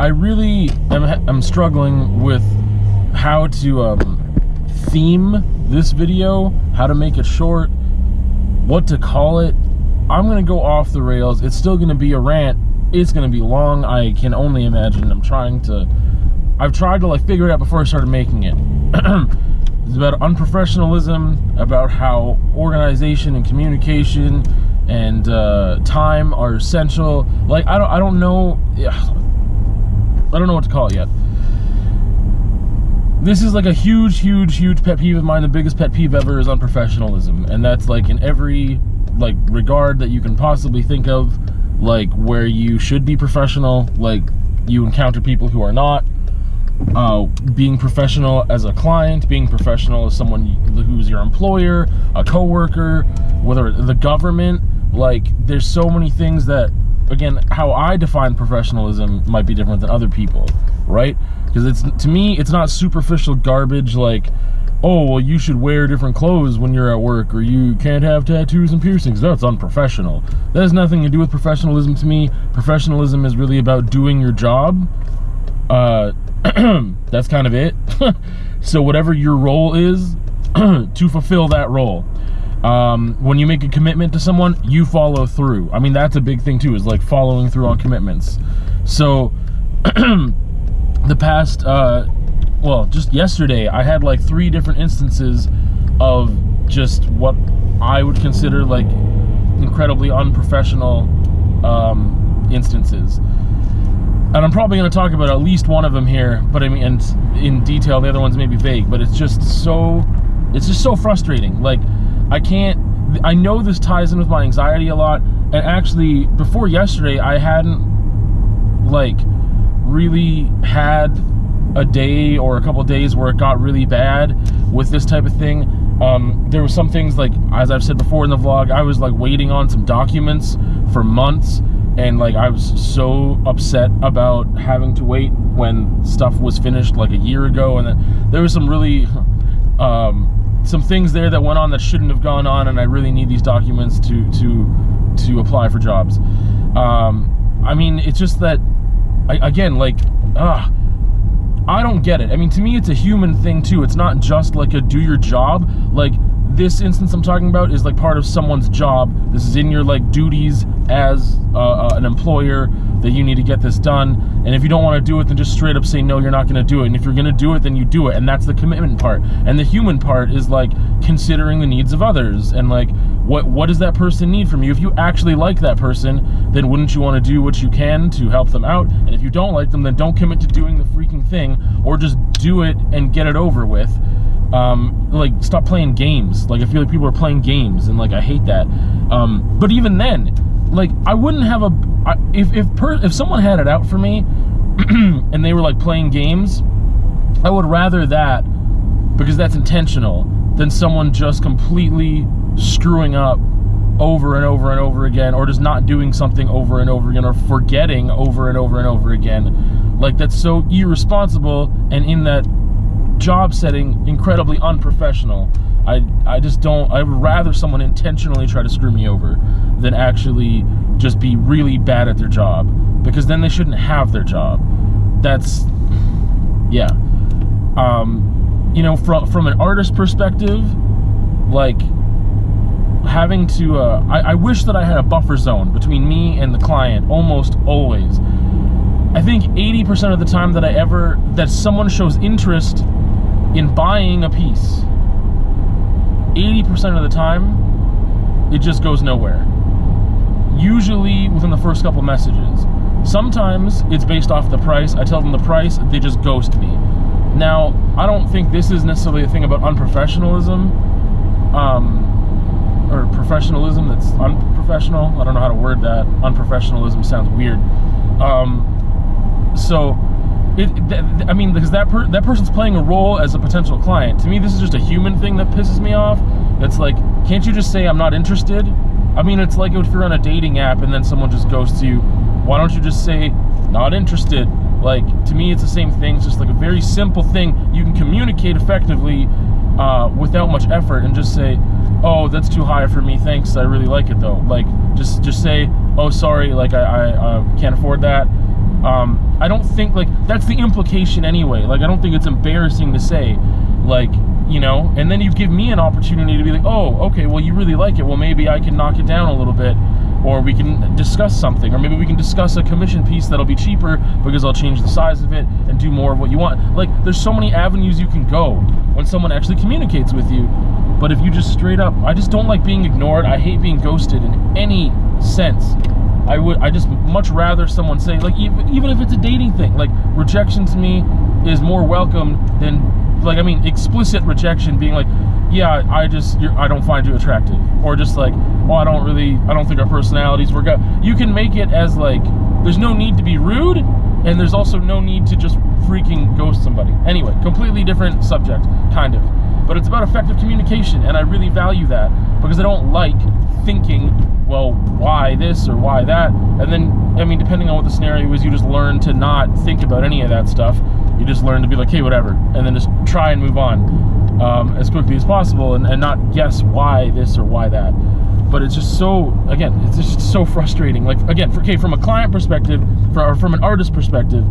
I really am struggling with how to theme this video, how to make it short, what to call it. I'm gonna go off the rails. It's still gonna be a rant. It's gonna be long. I can only imagine. I've tried to like figure it out before I started making it. It's about unprofessionalism, about how organization and communication and time are essential. Like I don't know what to call it yet. This is like a huge pet peeve of mine. The biggest pet peeve ever is unprofessionalism, and that's like in every like regard that you can possibly think of. Like where you should be professional, like you encounter people who are not. Being professional as a client, being professional as someone who's your employer, a coworker, whether the government. Like there's so many things that, again, how I define professionalism might be different than other people, right? Because to me, it's not superficial garbage like, oh, well, you should wear different clothes when you're at work, or you can't have tattoos and piercings. That's unprofessional. That has nothing to do with professionalism to me. Professionalism is really about doing your job. That's kind of it. So whatever your role is, to fulfill that role. When you make a commitment to someone, you follow through. I mean, that's a big thing too, is like following through on commitments. So the past, well, just yesterday, I had like 3 different instances of just what I would consider like incredibly unprofessional instances. And I'm probably going to talk about at least one of them here, but I mean, and in detail, the other ones may be vague, but it's just so frustrating. Like, I know this ties in with my anxiety a lot, and actually, before yesterday, I hadn't, like, really had a day or a couple of days where it got really bad with this type of thing. There were some things, like, as I've said before in the vlog, I was, like, waiting on some documents for months, and like I was so upset about having to wait when stuff was finished like a year ago, and then there was some really some things there that went on that shouldn't have gone on, and I really need these documents to apply for jobs. I mean, it's just that I don't get it. I mean, to me, it's a human thing too. It's not just like a do your job. Like this instance I'm talking about is like part of someone's job. This is in your like duties as an employer, that you need to get this done. And if you don't want to do it, then just straight up say no, you're not going to do it. And if you're going to do it, then you do it. And that's the commitment part. And the human part is like considering the needs of others, and like what does that person need from you? If you actually like that person, then wouldn't you want to do what you can to help them out? And if you don't like them, then don't commit to doing the freaking thing, or just do it and get it over with. Like stop playing games. Like I feel like people are playing games, and like I hate that. But even then, like I wouldn't have if someone had it out for me and they were like playing games, I would rather that, because that's intentional, than someone just completely screwing up over and over and over again, or just not doing something over and over again, or forgetting over and over and over again. Like that's so irresponsible, and in that job setting, incredibly unprofessional. I just don't. I would rather someone intentionally try to screw me over than actually just be really bad at their job, because then they shouldn't have their job. That's, yeah. You know, from an artist perspective, like having to, I wish that I had a buffer zone between me and the client almost always. I think 80% of the time that someone shows interest in buying a piece, 80% of the time, it just goes nowhere. Usually within the first couple messages. Sometimes it's based off the price. I tell them the price, they just ghost me. Now, I don't think this is necessarily a thing about unprofessionalism, or professionalism that's unprofessional. I don't know how to word that. Unprofessionalism sounds weird. So, I mean, because that person's playing a role as a potential client. To me, this is just a human thing that pisses me off. It's like, can't you just say I'm not interested? I mean, it's like if you're on a dating app and then someone just ghosts you. Why don't you just say not interested? Like, to me, it's the same thing. It's just like a very simple thing. You can communicate effectively without much effort, and just say, oh, that's too high for me, thanks, I really like it though. Like, just say, oh, sorry, like I can't afford that. I don't think, like, that's the implication anyway. Like, I don't think it's embarrassing to say, like, you know, and then you give me an opportunity to be like, oh, okay, well, you really like it. Well, maybe I can knock it down a little bit, or we can discuss something, or maybe we can discuss a commission piece that'll be cheaper because I'll change the size of it and do more of what you want. Like, there's so many avenues you can go when someone actually communicates with you. But if you just straight up, I just don't like being ignored. I hate being ghosted in any sense. I just much rather someone say, like, even if it's a dating thing, like, rejection to me is more welcome than, like, I mean, explicit rejection being like, yeah, I don't find you attractive, or just like, oh, I don't think our personalities work out. You can make it as, like, there's no need to be rude, and there's also no need to just freaking ghost somebody. Anyway, completely different subject, kind of. But it's about effective communication, and I really value that, because I don't like thinking, well, why this or why that? And then, I mean, depending on what the scenario is, you just learn to not think about any of that stuff. You just learn to be like, hey, whatever, and then just try and move on as quickly as possible, and not guess why this or why that. But it's just so, again, it's just so frustrating. Like, again, from a client perspective, or from an artist perspective,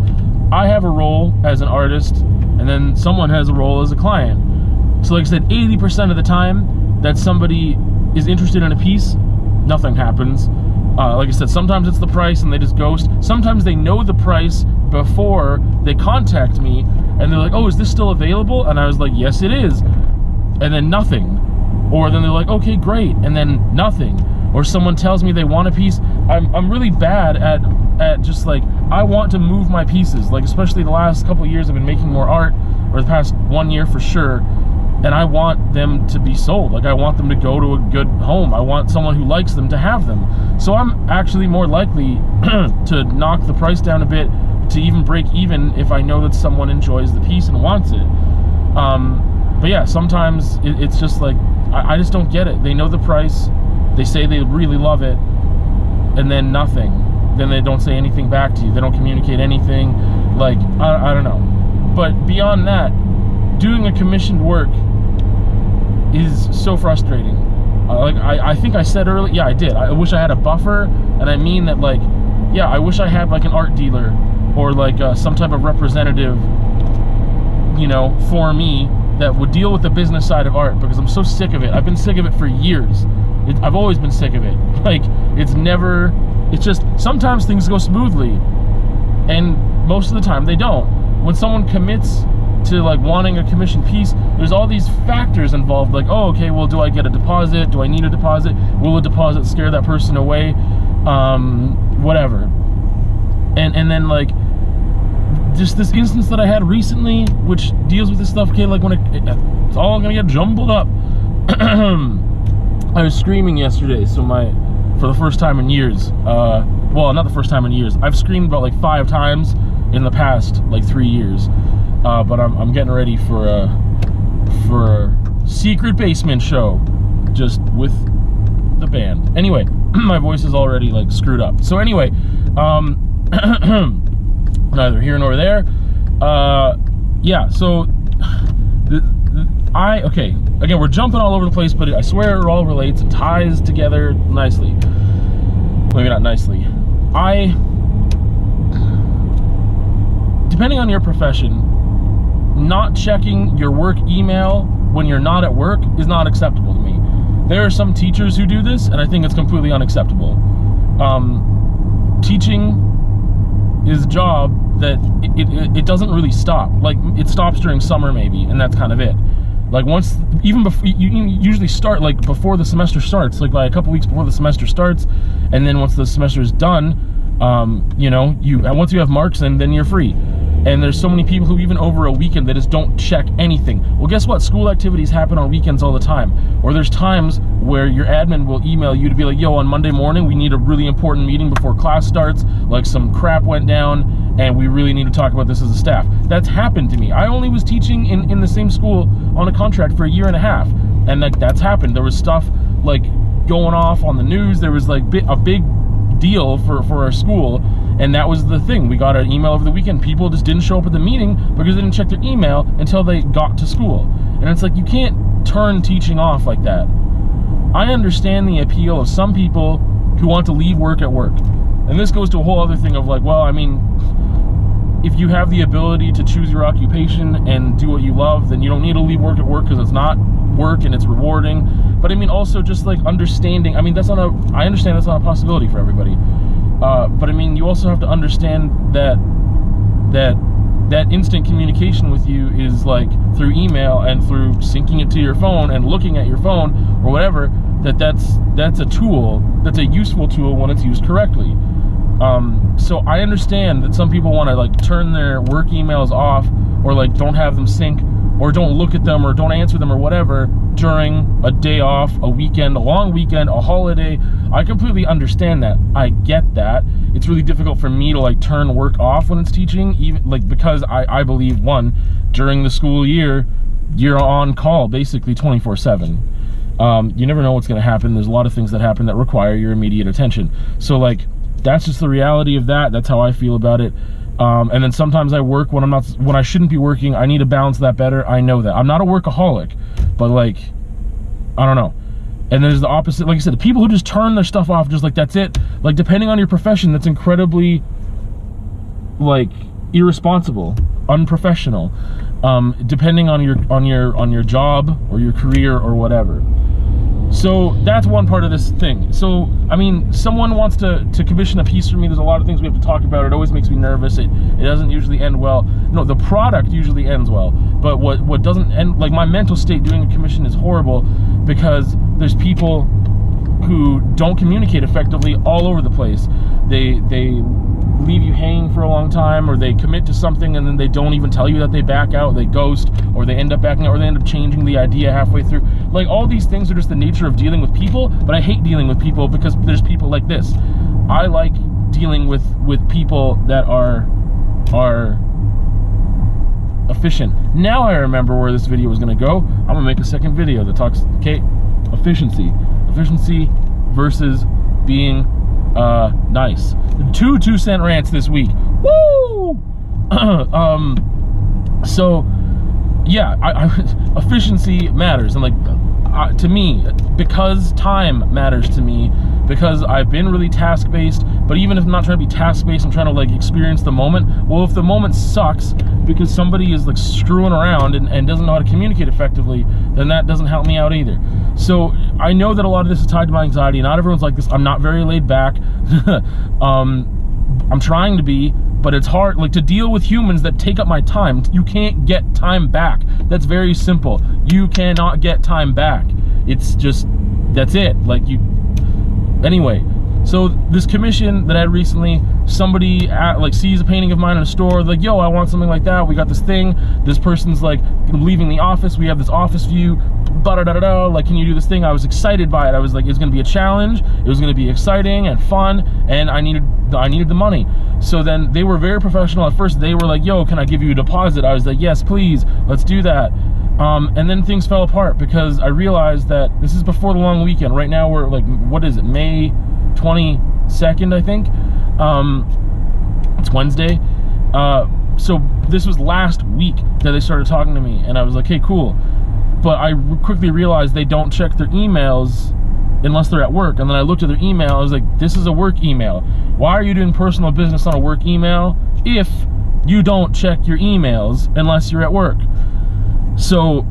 I have a role as an artist, and then someone has a role as a client. So like I said, 80% of the time that somebody is interested in a piece, nothing happens. Like I said, sometimes it's the price and they just ghost. Sometimes they know the price before they contact me, and they're like, oh, is this still available? And I was like, yes, it is. And then nothing. Or then they're like, okay, great, and then nothing. Or someone tells me they want a piece. I'm really bad at just like, I want to move my pieces. Like, especially the last couple of years I've been making more art, or the past 1 year for sure. And I want them to be sold. Like, I want them to go to a good home. I want someone who likes them to have them. So I'm actually more likely to knock the price down a bit, to even break even, if I know that someone enjoys the piece and wants it. But yeah, sometimes it's just like, I just don't get it. They know the price, they say they really love it, and then nothing. Then they don't say anything back to you. They don't communicate anything. Like, I don't know. But beyond that, doing a commissioned work is so frustrating. Like, I think I said earlier, yeah, I did. I wish I had a buffer, and I mean that, like, yeah, I wish I had like an art dealer, or like some type of representative, you know, for me, that would deal with the business side of art, because I'm so sick of it. I've been sick of it for years. I've always been sick of it. Like, it's just, sometimes things go smoothly, and most of the time they don't. When someone commits to like wanting a commission piece, there's all these factors involved, like, oh, okay, well, do I get a deposit? Do I need a deposit? Will a deposit scare that person away? Whatever. And then, like, just this instance that I had recently, which deals with this stuff, okay, like, when it's all gonna get jumbled up. I was screaming yesterday, so for the first time in years, well, not the first time in years, I've screamed about like 5 times in the past like 3 years. But I'm getting ready for a secret basement show, just with the band. Anyway, my voice is already like screwed up. So anyway, neither here nor there. Yeah. So okay. Again, we're jumping all over the place, but I swear it all relates. It ties together nicely. Maybe not nicely. Depending on your profession, not checking your work email when you're not at work is not acceptable to me. There are some teachers who do this, and I think it's completely unacceptable. Teaching is a job that it doesn't really stop. Like, it stops during summer maybe, and that's kind of it. Like, even before, you usually start like before the semester starts, like by a couple weeks before the semester starts, and then once the semester is done, you know, once you have marks, then you're free. And there's so many people who, even over a weekend, they just don't check anything. Well, guess what? School activities happen on weekends all the time. Or there's times where your admin will email you to be like, yo, on Monday morning, we need a really important meeting before class starts. Like, some crap went down, and we really need to talk about this as a staff. That's happened to me. I only was teaching in the same school on a contract for 1.5 years. And, like, that's happened. There was stuff, like, going off on the news. There was, like, a big deal for our school, and that was the thing. We got an email over the weekend. People just didn't show up at the meeting because they didn't check their email until they got to school. And it's like, you can't turn teaching off like that. I understand the appeal of some people who want to leave work at work. And this goes to a whole other thing of like, well, I mean, if you have the ability to choose your occupation and do what you love, then you don't need to leave work at work because it's not work and it's rewarding. But I mean, also just like understanding, I mean, I understand that's not a possibility for everybody. But I mean, you also have to understand that instant communication with you is like through email and through syncing it to your phone and looking at your phone or whatever, that's a tool, that's a useful tool when it's used correctly. So I understand that some people want to like turn their work emails off, or like don't have them sync, or don't look at them, or don't answer them, or whatever during a day off, a weekend, a long weekend, a holiday. I completely understand that. I get that. It's really difficult for me to like turn work off when it's teaching, even like because I believe, one, during the school year, you're on call basically 24/7. You never know what's going to happen. There's a lot of things that happen that require your immediate attention. So like, that's just the reality of that. That's how I feel about it. And then sometimes I work when I shouldn't be working. I need to balance that better. I know that. I'm not a workaholic, but like, I don't know. And there's the opposite. Like I said, the people who just turn their stuff off, just like, that's it. Like, depending on your profession, that's incredibly like irresponsible, unprofessional. Depending on your job or your career or whatever. So that's one part of this thing. So, I mean, someone wants to commission a piece for me. There's a lot of things we have to talk about. It always makes me nervous. It doesn't usually end well. No, the product usually ends well. But what doesn't end, like my mental state doing a commission is horrible because there's people who don't communicate effectively all over the place. They leave you hanging for a long time, or they commit to something and then they don't even tell you that they back out, they ghost, or they end up backing out, or they end up changing the idea halfway through. Like, all these things are just the nature of dealing with people, but I hate dealing with people because there's people like this. I like dealing with people that are efficient. Now I remember where this video was gonna go. I'm gonna make a second video that talks, okay, efficiency versus being nice. 2 2-cent rants this week. Woo! So yeah, efficiency matters, and like to me, because time matters to me, because I've been really task-based. But even if I'm not trying to be task-based, I'm trying to like experience the moment. Well, if the moment sucks because somebody is like screwing around and doesn't know how to communicate effectively, then that doesn't help me out either. So I know that a lot of this is tied to my anxiety. Not everyone's like this. I'm not very laid back. I'm trying to be, but it's hard, like, to deal with humans that take up my time. You can't get time back. That's very simple. You cannot get time back. It's just, that's it. Like, anyway. So this commission that I had recently, somebody like sees a painting of mine in a store, like, yo, I want something like that. We got this thing. This person's like leaving the office. We have this office view. Da-da-da-da-da. Like, can you do this thing? I was excited by it. I was like, it's gonna be a challenge. It was gonna be exciting and fun, and I needed the money. So then they were very professional. At first they were like, yo, can I give you a deposit? I was like, yes, please, let's do that. And then things fell apart because I realized that this is before the long weekend. Right now we're like, what is it, May 22nd, I think. It's Wednesday. So this was last week that they started talking to me, and I was like, hey, cool. But I quickly realized they don't check their emails unless they're at work. And then I looked at their email. I was like, this is a work email. Why are you doing personal business on a work email if you don't check your emails unless you're at work? So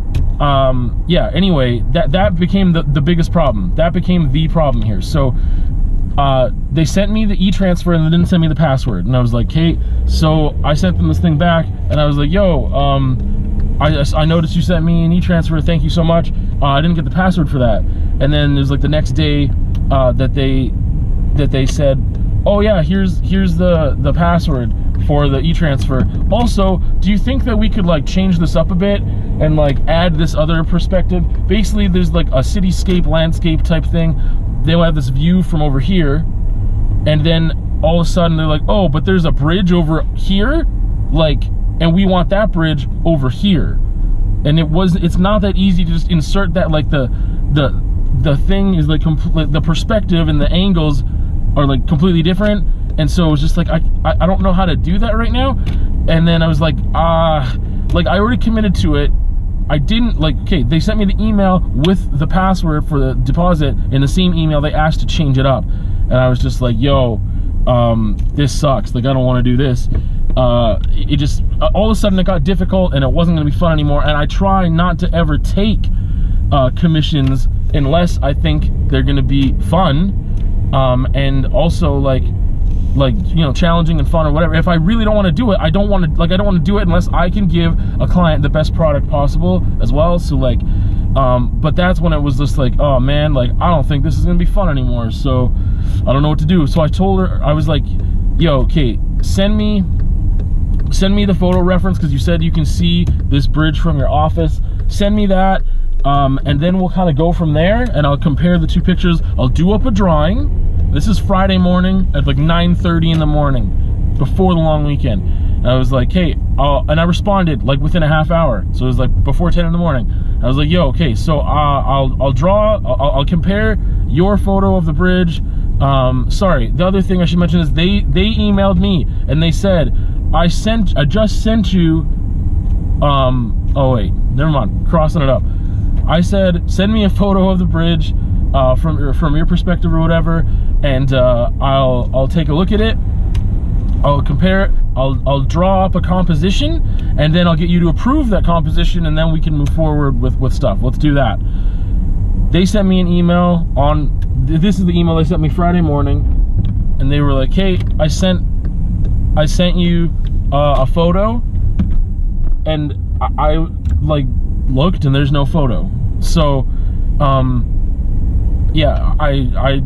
yeah, anyway, that became the biggest problem. That became the problem here. So they sent me the e-transfer and they didn't send me the password. And I was like, hey, so I sent them this thing back, and I was like, yo, I noticed you sent me an e-transfer, thank you so much. I didn't get the password for that. And then it was like the next day that they said, oh yeah, here's the password for the e-transfer. Also, do you think that we could like change this up a bit and like add this other perspective? Basically, there's like a cityscape, landscape type thing. They'll have this view from over here, and then all of a sudden they're like, oh, but there's a bridge over here, like, and we want that bridge over here. And it's not that easy to just insert that. Like the thing is like the perspective and the angles are like completely different, and so it was just like I don't know how to do that right now. And then I was like, like I already committed to it. I didn't, like, okay, they sent me the email with the password for the deposit in the same email they asked to change it up. And I was just like, yo, this sucks, like I don't want to do this. It just, all of a sudden it got difficult and it wasn't going to be fun anymore. And I try not to ever take commissions unless I think they're going to be fun, and also like you know, challenging and fun or whatever. If I really don't want to do it, I don't want to do it unless I can give a client the best product possible as well. So like, but that's when it was just like, oh man, like I don't think this is gonna be fun anymore, so I don't know what to do. So I told her, I was like, yo, okay, send me the photo reference, because you said you can see this bridge from your office. Send me that, and then we'll kind of go from there, and I'll compare the two pictures. I'll do up a drawing. This is Friday morning at like 9:30 in the morning, before the long weekend. And I was like, hey, and I responded like within a half hour. So it was like before 10 in the morning. I was like, yo, okay, so I'll compare your photo of the bridge. Sorry, the other thing I should mention is they emailed me and they said, I just sent you, oh wait, never mind, crossing it up. I said, send me a photo of the bridge from your perspective or whatever, and I'll take a look at it. I'll compare it. I'll draw up a composition, and then I'll get you to approve that composition, and then we can move forward with stuff. Let's do that. They sent me an email on, this is the email they sent me Friday morning, and they were like, hey, I sent you a photo, and I like looked and there's no photo. So yeah,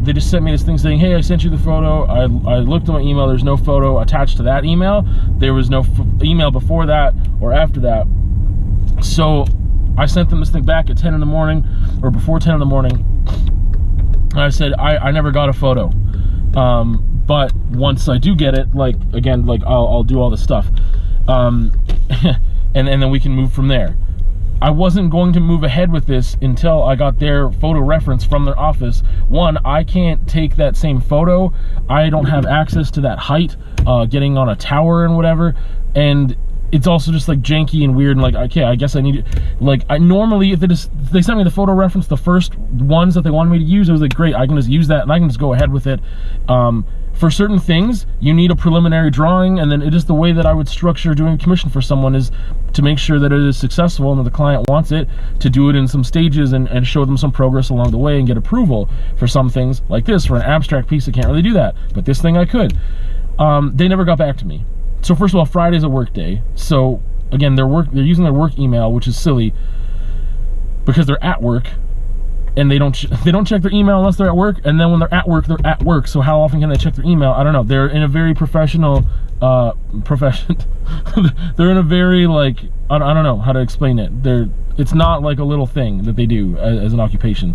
they just sent me this thing saying, hey, I sent you the photo. I looked at my email, there's no photo attached to that email. There was no email before that or after that. So I sent them this thing back at 10 in the morning, or before 10 in the morning. And I said, I never got a photo. But once I do get it, like, again, like I'll do all this stuff. And then we can move from there. I wasn't going to move ahead with this until I got their photo reference from their office. One, I can't take that same photo. I don't have access to that height, getting on a tower and whatever. And it's also just like janky and weird, and like, okay, I guess I need it. Like, I normally, if they sent me the photo reference, the first ones that they wanted me to use, I was like, great, I can just use that and I can just go ahead with it. For certain things, you need a preliminary drawing, and then it is the way that I would structure doing a commission for someone, is to make sure that it is successful and that the client wants it, to do it in some stages and show them some progress along the way and get approval. For some things like this, for an abstract piece, I can't really do that, but this thing I could. They never got back to me. So first of all, Friday's a work day. So again, they're using their work email, which is silly because they're at work. And they don't check their email unless they're at work, and then when they're at work, they're at work. So how often can they check their email? I don't know. They're in a very professional profession. They're in a very, like, I don't know how to explain it. It's not like a little thing that they do as an occupation.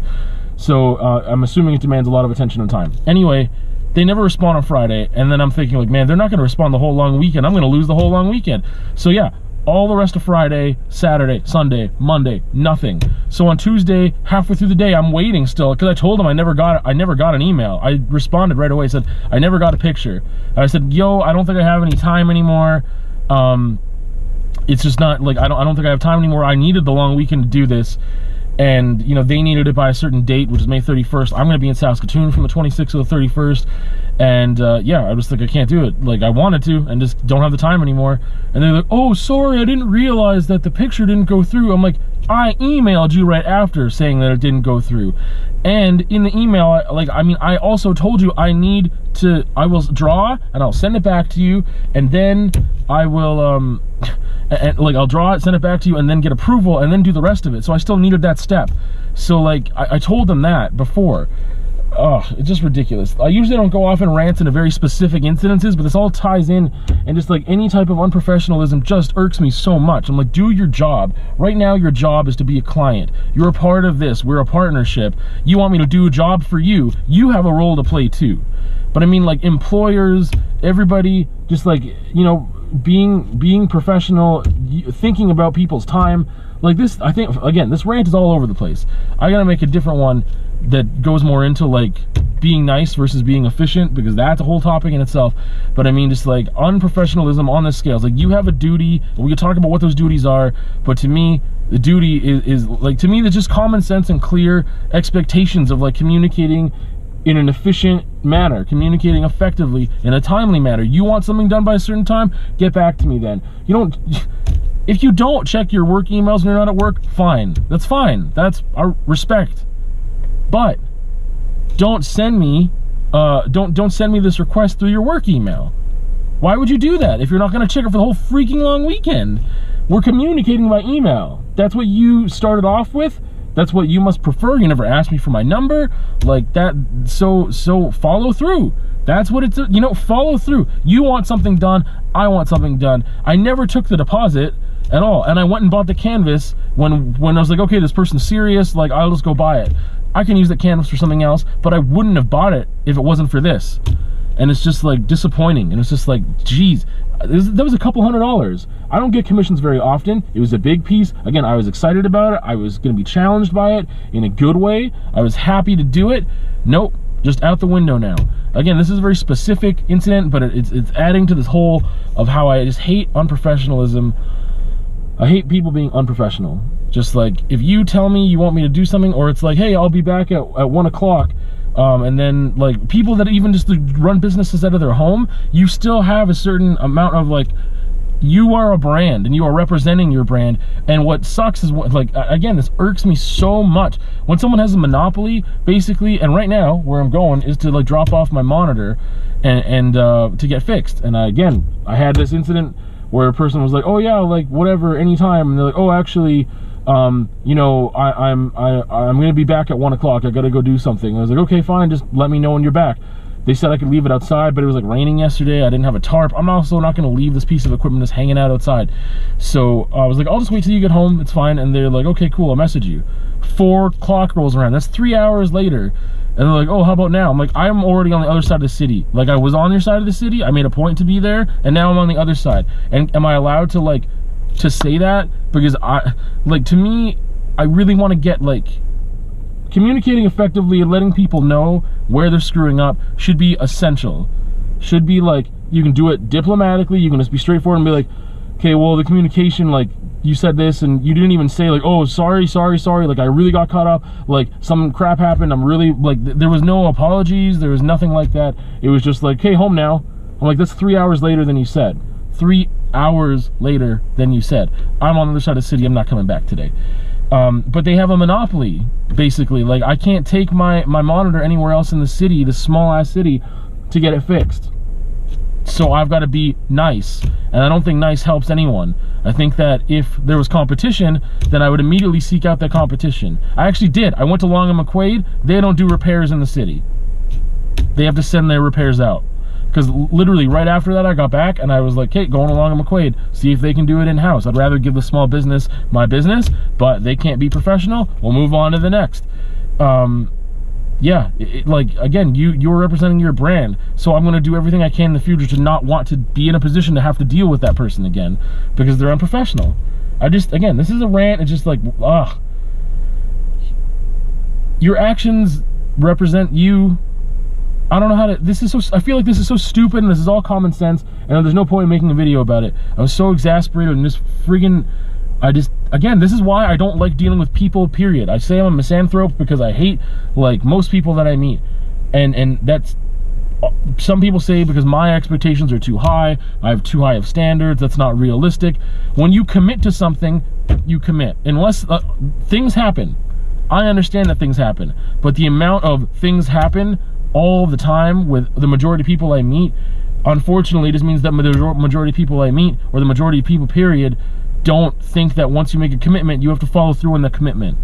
So I'm assuming it demands a lot of attention and time. Anyway, they never respond on Friday, and then I'm thinking, like, man, they're not going to respond the whole long weekend. I'm going to lose the whole long weekend. So yeah, all the rest of Friday, Saturday, Sunday, Monday, nothing. So on Tuesday, halfway through the day, I'm waiting still, because I told them I never got an email. I responded right away, said I never got a picture. And I said, yo, I don't think I have any time anymore. It's just not, like, I don't think I have time anymore. I needed the long weekend to do this, and you know, they needed it by a certain date, which is May 31st. I'm going to be in Saskatoon from the 26th to the 31st. And yeah, I was like, I can't do it. Like, I wanted to, and just don't have the time anymore. And they're like, oh, sorry, I didn't realize that the picture didn't go through. I'm like, I emailed you right after saying that it didn't go through. And in the email, like, I mean, I also told you I will draw and I'll send it back to you, and then I will, and like, I'll draw it, send it back to you, and then get approval, and then do the rest of it. So I still needed that step. So like, I told them that before. Oh, it's just ridiculous. I usually don't go off in rants into very specific incidences, but this all ties in, and just like any type of unprofessionalism just irks me so much. I'm like, do your job. Right now, your job is to be a client. You're a part of this. We're a partnership. You want me to do a job for you. You have a role to play too. But I mean, like, employers, everybody, just like, you know, being professional, thinking about people's time. Like this, I think, again, this rant is all over the place. I gotta make a different one that goes more into like being nice versus being efficient, because that's a whole topic in itself. But I mean, just like unprofessionalism on this scale. It's like, you have a duty, we can talk about what those duties are, but to me, the duty is like, to me, that's just common sense and clear expectations of like communicating in an efficient manner, communicating effectively in a timely manner. You want something done by a certain time, get back to me then. You don't, if you don't check your work emails when you're not at work, fine. That's fine. That's our respect. But don't send me don't send me this request through your work email. Why would you do that if you're not going to check it for the whole freaking long weekend? We're communicating by email. That's what you started off with. That's what you must prefer. You never asked me for my number, like that. So follow through. That's what it's, you know, follow through. You want something done, I want something done. I never took the deposit at all, and I went and bought the canvas when I was like, okay, this person's serious, like I'll just go buy it. I can use that canvas for something else, but I wouldn't have bought it if it wasn't for this. And it's just like disappointing, and it's just like, geez, that was a couple $100. I don't get commissions very often. It was a big piece. Again, I was excited about it. I was going to be challenged by it in a good way. I was happy to do it. Nope, just out the window now. Again, this is a very specific incident, but it's adding to this whole of how I just hate unprofessionalism. I hate people being unprofessional. Just like, if you tell me you want me to do something, or it's like, hey, I'll be back at 1 o'clock, and then like people that even just run businesses out of their home, you still have a certain amount of like, you are a brand and you are representing your brand. And what sucks is like, again, this irks me so much when someone has a monopoly basically. And right now where I'm going is to like drop off my monitor and to get fixed. And again, I had this incident where a person was like, oh yeah, like whatever, anytime. And they're like, oh, actually, you know, I'm gonna be back at 1 o'clock. I gotta go do something. And I was like, okay, fine, just let me know when you're back. They said I could leave it outside, but it was like raining yesterday. I didn't have a tarp. I'm also not gonna leave this piece of equipment just hanging out outside. So I was like, I'll just wait till you get home, it's fine. And they're like, okay, cool, I'll message you. 4 o'clock rolls around, that's 3 hours later. And they're like, oh, how about now? I'm like, I'm already on the other side of the city. Like, I was on your side of the city, I made a point to be there, and now I'm on the other side. And am I allowed to like, to say that? Because to me, I really want to get like, communicating effectively and letting people know where they're screwing up should be essential. Should be like, you can do it diplomatically, you can just be straightforward and be like, okay, well, the communication, like, you said this and you didn't even say like, oh, sorry, like I really got caught up, like some crap happened, I'm really, like, there was no apologies, there was nothing like that. It was just like, hey, home now. I'm like, that's 3 hours later than you said. 3 hours later than you said. I'm on the other side of the city, I'm not coming back today. But they have a monopoly, basically. Like, I can't take my monitor anywhere else in the city, this small ass city, to get it fixed. So I've got to be nice, and I don't think nice helps anyone. I think that if there was competition, then I would immediately seek out that competition. I actually did. I went to Long and McQuaid. They don't do repairs in the city. They have to send their repairs out. Because literally right after that, I got back and I was like, hey, going along with McQuaid, see if they can do it in-house. I'd rather give the small business my business, but they can't be professional. We'll move on to the next. Yeah, like, again, you're representing your brand, so I'm going to do everything I can in the future to not want to be in a position to have to deal with that person again, because they're unprofessional. Again, this is a rant. It's just like, ugh. Your actions represent you. I don't know how to, I feel like this is so stupid and this is all common sense and there's no point in making a video about it. I was so exasperated and just friggin', again, this is why I don't like dealing with people, period. I say I'm a misanthrope because I hate, like, most people that I meet. And that's, some people say because my expectations are too high, I have too high of standards, that's not realistic. When you commit to something, you commit. Unless things happen. I understand that things happen. But the amount of things happen all the time with the majority of people I meet, unfortunately, just means that the majority of people I meet, or the majority of people, period, don't think that once you make a commitment, you have to follow through on the commitment.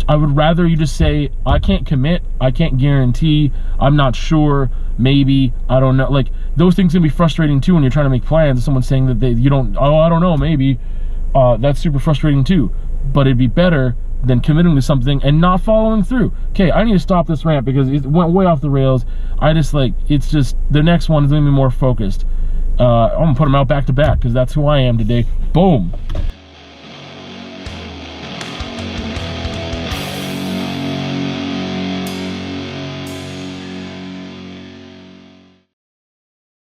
I would rather you just say, I can't commit, I can't guarantee, I'm not sure, maybe, I don't know. Like, those things can be frustrating too when you're trying to make plans. Someone's saying that you don't, oh, I don't know, maybe. That's super frustrating too. But it'd be better than committing to something and not following through. Okay, I need to stop this rant because it went way off the rails. I just, like, it's just, the next one is going to be more focused. I'm going to put them out back to back because that's who I am today. Boom.